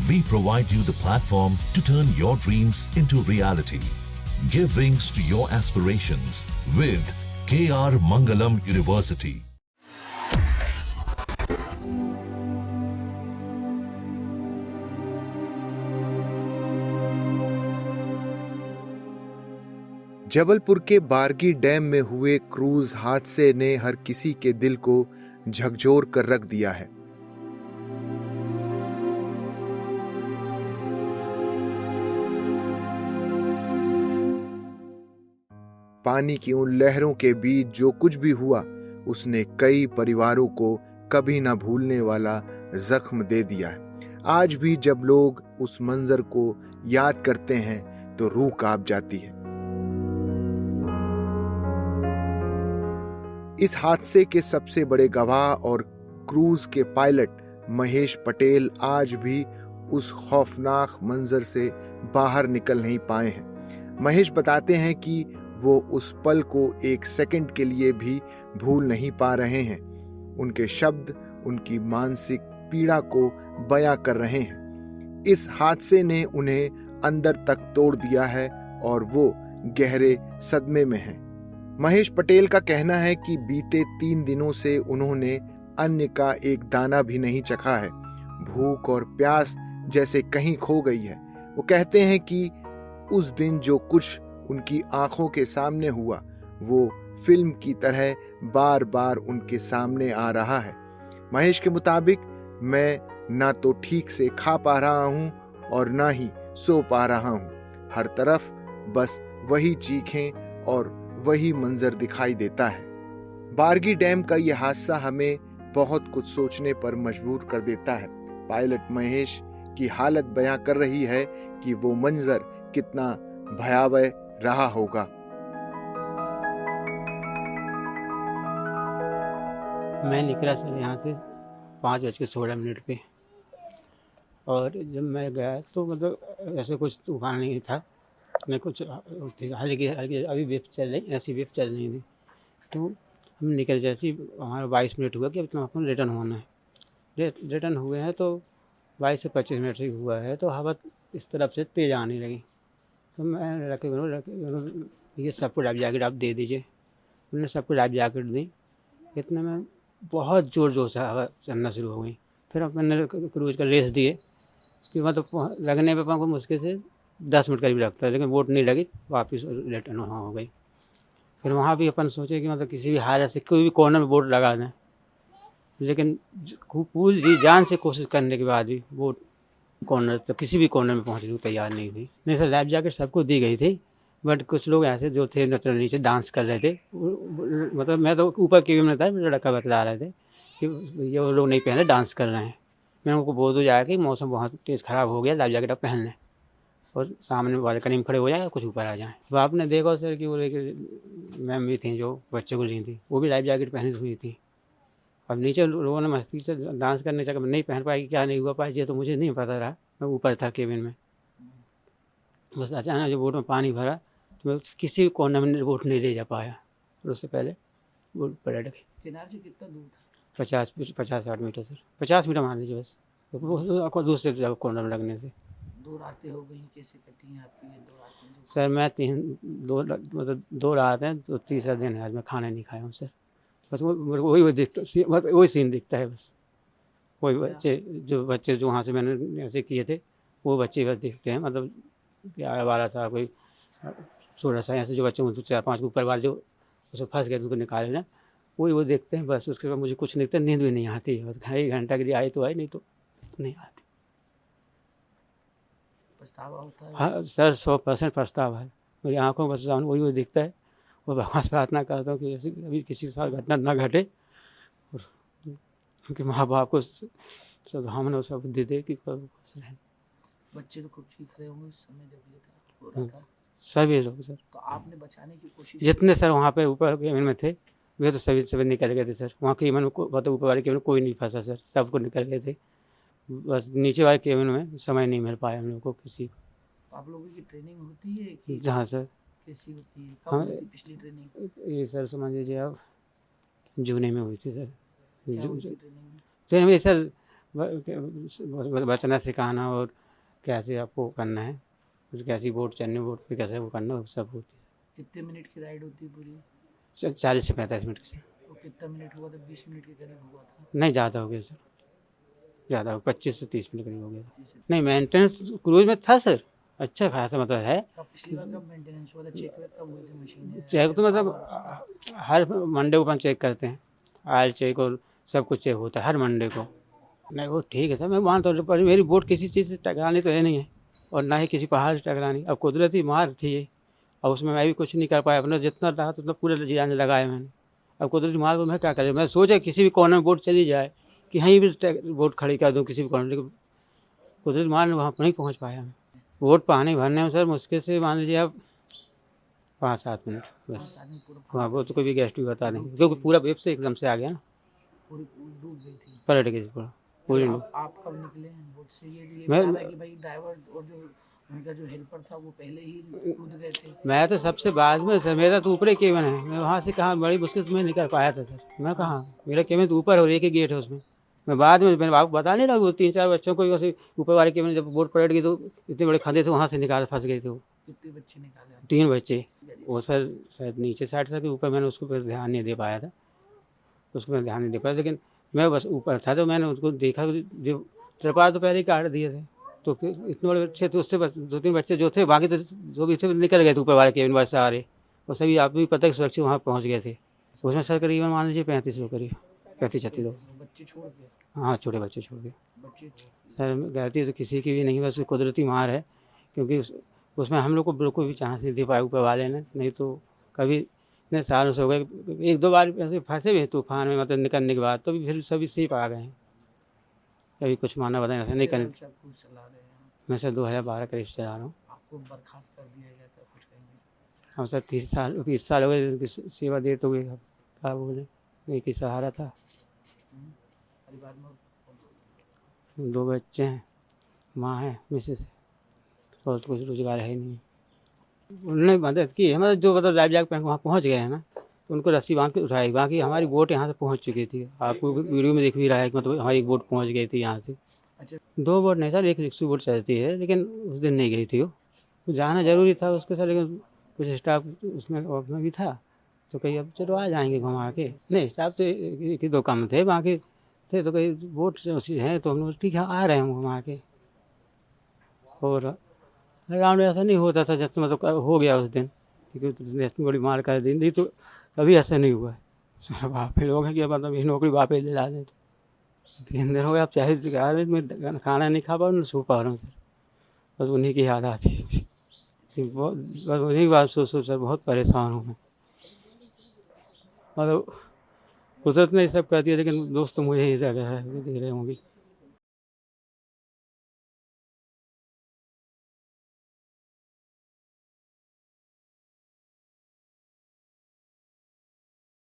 We provide you the platform to turn your dreams into reality. Give wings to your aspirations with KR Mangalam University. Jabalpur के बारगी dam में हुए cruise हादसे ने हर किसी के दिल को झकझोर कर रख दिया है। पानी की उन लहरों के बीच जो कुछ भी हुआ, उसने कई परिवारों को कभी ना भूलने वाला जख्म दे दिया है। आज भी जब लोग उस मंजर को याद करते हैं तो रूह कांप जाती है। इस हादसे के सबसे बड़े गवाह और क्रूज के पायलट महेश पटेल आज भी उस खौफनाक मंजर से बाहर निकल नहीं पाए हैं। महेश बताते हैं कि वो उस पल को एक सेकंड के लिए भी भूल नहीं पा रहे हैं। उनके शब्द उनकी मानसिक पीड़ा को बयां कर रहे हैं। इस हादसे ने उन्हें अंदर तक तोड़ दिया है और वो गहरे सदमे में हैं। महेश पटेल का कहना है कि बीते 3 दिनों से उन्होंने अन्न का एक दाना भी नहीं चखा है। भूख और प्यास जैसे कहीं खो गई है। वो कहते हैं कि उस दिन जो कुछ उनकी आंखों के सामने हुआ, वो फिल्म की तरह बार बार उनके सामने आ रहा है। महेश के मुताबिक, मैं ना तो ठीक से खा पा रहा हूं और ना ही सो पा रहा हूं। हर तरफ बस वही चीखें और वही मंजर दिखाई देता है। बारगी डैम का यह हादसा हमें बहुत कुछ सोचने पर मजबूर कर देता है। पायलट महेश की हालत बयां कर रही है कि वो मंजर कितना भयावह रहा होगा। मैं निकला सर यहाँ से 5:16 पे, और जब मैं गया तो मतलब ऐसे कुछ तूफान नहीं था, मैं कुछ हल्की हल्की अभी वेव चल रही, ऐसी वेव चल रही थी। तो हम निकल, जैसे हमारा 22 मिनट हुआ कि अब तो अपन रिटर्न होना है। रिटर्न हुए हैं तो 22 से 25 मिनट से हुआ है, तो हवा इस तरफ से तेज़ आने लगी। तो मैं रखे ये सबको लाइफ जैकेट आप दे दीजिए। उन्होंने सबको लाइफ जैकेट दी। इतने में बहुत ज़ोर से हवा चलना शुरू हो गई। फिर अपने क्रूज का रेस दिए कि मतलब लगने पे अपन को मुश्किल से 10 मिनट करीब लगता है, लेकिन बोट नहीं लगी, वापस रिटर्न वहाँ हो गई। फिर वहाँ भी अपन सोचे कि मतलब किसी भी हालत से कोई भी कॉर्नर में बोट लगा दें, लेकिन पूरी जी जान से कोशिश करने के बाद भी बोट कॉर्नर तो किसी भी कॉर्नर में पहुँचने को तैयार नहीं हुई। नहीं सर, लाइफ जैकेट सबको दी गई थी, बट कुछ लोग ऐसे जो थे मतलब नीचे डांस कर रहे थे, मतलब मैं तो ऊपर केबिन में था, मेरे लड़का बतला रहे थे कि ये वो लोग नहीं पहने, डांस कर रहे हैं। मैंने उनको बोल दो जाए कि मौसम बहुत तेज़ ख़राब हो गया, लाइफ जैकेट आप पहन लें और सामने वाले करीब खड़े हो जाए, कुछ ऊपर आ जाएँ। तो आपने देखा सर कि वो मैम भी थी जो बच्चे को ली थी, वो भी लाइफ जैकेट पहनी हुई थी। अब नीचे लोगों ने मस्ती से डांस करने चक्कर में नहीं पहन पाई, क्या नहीं हुआ पाई, ये तो मुझे नहीं पता रहा, मैं ऊपर था केबिन में। बस अचानक जब बोट में पानी भरा तो मैं किसी भी कोने में बोट नहीं ले जा पाया, और उससे पहले बोट पलट गई। किनारे से कितना दूर था? 50-60 मीटर सर, 50 मीटर मान लीजिए बस, तो दूसरे कोने में लगने से। 2 रातें हो गई, कैसे कटी हैं आपकी ये 2 रातें? सर मैं 2 रात हैं, तो तीसरा दिन है आज, मैं खाना नहीं खाया हूँ सर। बस वही दिखता, मतलब वही सीन दिखता है बस। वही बच्चे जो वहाँ से मैंने ऐसे किए थे, वो बच्चे बस दिखते हैं, मतलब 11-12 साल, कोई 16 साल, ऐसे जो बच्चे 4-5 ऊपर वाले जो उसमें फंस गए, उनको निकाले ना, वही वो देखते हैं बस। उसके बाद मुझे कुछ नहीं दिखता, नींद भी नहीं आती। 1 घंटा के लिए आई तो आई, नहीं तो नहीं आती। पछतावा होता है? हाँ सर, 100% पछतावा है। मेरी आँखों में बस वही वो दिखता है। और भगवान से प्रार्थना करता हूँ कि ऐसी अभी किसी के साथ घटना ना घटे, और उनके माँ बाप को सद्भावना सब दे दे कि खुश रहें। बच्चे तो खूब चीख रहे होंगे उस समय जब ये हो रहा था? सभी लोग सर, तो आपने बचाने की कोशिश? जितने सर वहाँ पे ऊपर केबिन में थे, वे तो सभी निकल गए थे सर। वहाँ केबिन में मतलब ऊपर वाले केबिन में कोई नहीं फंसा सर, सबको निकल गए थे। बस नीचे वाले केबिन में समय नहीं मिल पाया हम लोग को किसी को। आप लोगों की ट्रेनिंग होती है कि? जहाँ सर कैसी होती है? हाँ, कब हुई थी पिछली ट्रेनिंग? ये सर समझ लीजिए आप, जून में हुई थी सर। क्या हुई थी ट्रेनिंग में? ट्रेनिंग में सर बचना सिखाना और कैसे आपको करना है, कुछ कैसी बोट चलनी, बोट पे कैसे वो करना, वो सब होती कितने मिनट की राइड होती है पूरी? है। 40 से 45 मिनट से। तो कितना मिनट हुआ था? 20 मिनट के करीब हुआ था। नहीं ज़्यादा हो गया सर, ज़्यादा हो 25 से 30 मिनट करीब हो गया। 25 से नहीं मेंटेनेंस क्रूज में था सर, अच्छा खासा मतलब है। पिछली बार कब मेंटेनेंस हुआ था? चेक वेक कब हुई थी मशीन? चेक तो मतलब हर मंडे को अपन चेक करते हैं, ऑयल चेक और सब कुछ चेक होता है हर मंडे को। नहीं वो ठीक है सर, मैं मानता हूँ, पर मेरी बोट किसी चीज़ से टकरानी तो है नहीं है, और ना ही किसी पहाड़ से टकरानी। अब कुदरती मार थी ये, और उसमें मैं भी कुछ नहीं कर पाया, अपना जितना रहा उतना पूरे जान लगाया मैंने। अब कुदरती मार को मैं क्या करूँ, मैं सोचा किसी भी कोने में बोट चली जाए, कि कहीं भी बोट खड़ी कर दूँ किसी भी कोने, लेकिन कुदरती मार वहाँ पर नहीं पहुँच पाया मैं। बोट पानी भरने में सर मुश्किल से मान लीजिए आप 5-7 मिनट बस। आदमी पूरा हाँ वो तो कोई भी गेस्ट भी बता नहीं, क्योंकि पूरा वेब से एकदम से आ गया ना, पूरी डूब गई थी। पलट गई पूरा पूरी। आप कब निकले हैं बोट से? ये मैं- बता रहा है कि भाई ड्राइवर और जो उनका जो हेल्पर था वो पहले ही कूद गए थे। मैं तो सबसे बाद में सर, मेरा तो ऊपर ही केबिन है, मैं वहाँ से कहाँ बड़ी मुश्किल से मैं निकल पाया था सर। मैं कहाँ, मेरा केबिन तो ऊपर और एक ही गेट है उसमें। मैं बाद में मैंने आपको बता नहीं रहा, वो 3-4 बच्चों को वैसे ऊपर वाले केबिन जब बोट पलट गई तो इतने बड़े खंधे थे, वहाँ से निकाल फंस गए थे वो कितने बच्चे निकाले? 3 बच्चे। वो सर शायद नीचे साइड था कि ऊपर, मैंने उसको पर ध्यान नहीं दे पाया था, उसको मैं ध्यान नहीं दे पाया, लेकिन मैं बस ऊपर था तो मैंने उसको देखा, जो त्रिपाल तो पहले ही काट दिए थे, तो फिर इतने बड़े बच्चे थे, उससे 2-3 बच्चे जो थे, बाकी तो जो भी थे निकल गए थे ऊपर वाले केबिन वाले सारे, और सभी आप भी पता है कि सुरक्षित वहाँ पहुँच गए थे। उसमें सर करीबन मान लीजिए 35 लोग, करीब 35-36 लोग। बच्चे छोड़ के? हाँ छोटे बच्चे छोड़ के। बच्चे सर गलती तो किसी की भी नहीं, बस कुदरती मार है, क्योंकि उसमें हम लोग को बिल्कुल भी चांस नहीं दे पाए ऊपर वाले ने, नहीं तो कभी इतने सालों से हो गए, 1-2 बार ऐसे फंसे हुए तूफान में, मतलब निकलने के बाद तो भी फिर सभी सेफ आ गए हैं, कभी कुछ माना बताए ऐसा नहीं करने। आपको चला रहे हैं? मैं सर 2012 करीब से चला रहा हूँ। आपको बर्खास्त कर दिया गया था कुछ कहेंगे? हम सर 20 साल हो गए उनकी सेवा देते हुए, अब क्या बोले, एक ही सहारा था। परिवार में 2 बच्चे हैं, माँ है, मिसेस है, और तो कुछ रोजगार है ही नहीं। उन्होंने मदद की है, मतलब जो मतलब लाइफ जैकेट पहन के वहाँ पहुँच गए हैं ना, तो उनको रस्सी बांध के उठाई, बाकी हमारी बोट यहाँ से पहुँच चुकी थी, आपको वीडियो में दिख भी रहा है कि मतलब हमारी एक बोट पहुँच गई थी यहाँ से। अच्छा 2 बोट नहीं सर, एक रिक्शू बोट चलती है, लेकिन उस दिन नहीं गई थी वो, तो जाना जरूरी था उसके सर, लेकिन कुछ स्टाफ उसमें उसमें भी था, तो कहीं अब चलो आ जाएंगे घुमा के। नहीं स्टाफ तो एक ही 2 कम थे, बाकी थे तो कहीं बोट से हैं, तो हम लोग ठीक है आ रहे हैं हम घुमा के। और राउंड ऐसा नहीं होता था जैसे मतलब हो गया उस दिन, क्योंकि इतनी बड़ी मार कर दी, नहीं तो कभी ऐसा नहीं हुआ है। सारा बापे लोग हैं कि मतलब ये नौकरी बापे ले ला देते। 3 दिन हो गए, अब चाहे मैं खाना नहीं खा पा रहा हूँ, सो पा रहा हूँ सर, बस उन्हीं की याद आती है। बहुत बस उन्हीं बात सोच सोच सर बहुत परेशान हूँ मैं, मतलब कुदरत ने ये सब कर दिया, लेकिन दोस्त तो मुझे ही दे रहे होंगे।